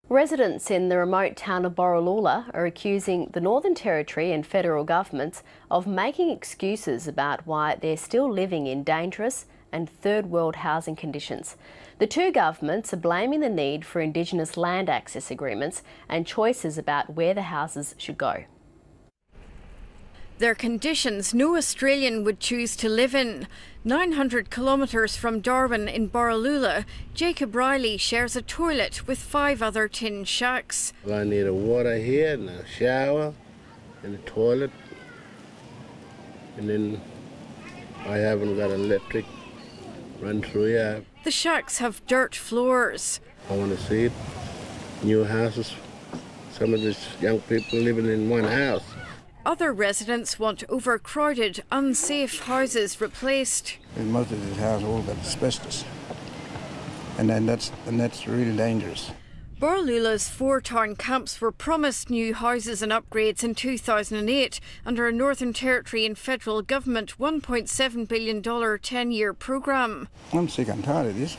Residents in the remote town of Borroloola are accusing the Northern Territory and federal governments of making excuses about why they're still living in dangerous and third world housing conditions. The two governments are blaming the need for Indigenous land access agreements and choices about where the houses should go. They're conditions no Australian would choose to live in. 900 kilometres from Darwin in Borroloola, Jacob Riley shares a toilet with 5 other tin shacks. I need a water here and a shower and a toilet, and then I haven't got electric run through here. The shacks have dirt floors. I want to see it. New houses, some of these young people living in one house. Other residents want overcrowded, unsafe houses replaced. And most of these houses all got asbestos, and that's really dangerous. Borroloola's 4 town camps were promised new houses and upgrades in 2008 under a Northern Territory and federal government $1.7 billion 10-year programme. I'm sick and tired of this.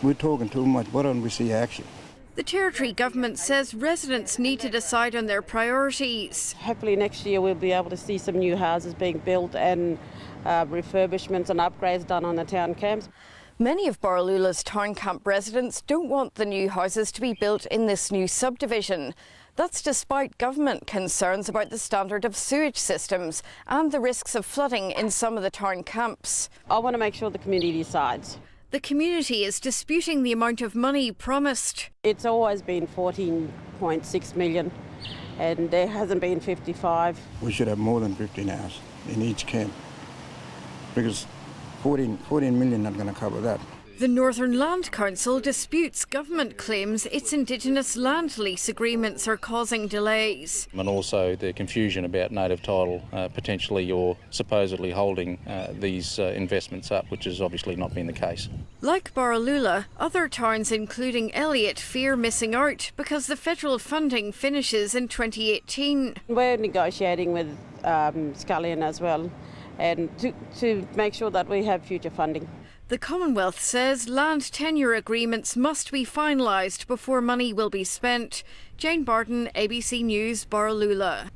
We're talking too much. Why don't we see action? The Territory government says residents need to decide on their priorities. Hopefully next year we'll be able to see some new houses being built and refurbishments and upgrades done on the town camps. Many of Borroloola's town camp residents don't want the new houses to be built in this new subdivision. That's despite government concerns about the standard of sewage systems and the risks of flooding in some of the town camps. I want to make sure the community decides. The community is disputing the amount of money promised. It's always been 14.6 million and there hasn't been 55. We should have more than 15 houses in each camp, because 14 million not going to cover that. The Northern Land Council disputes government claims its Indigenous land lease agreements are causing delays. And also the confusion about native title potentially or supposedly holding these investments up, which has obviously not been the case. Like Borroloola, other towns including Elliott fear missing out because the federal funding finishes in 2018. We're negotiating with Scullion as well, and to make sure that we have future funding. The Commonwealth says land tenure agreements must be finalised before money will be spent. Jane Bardon, ABC News, Borroloola.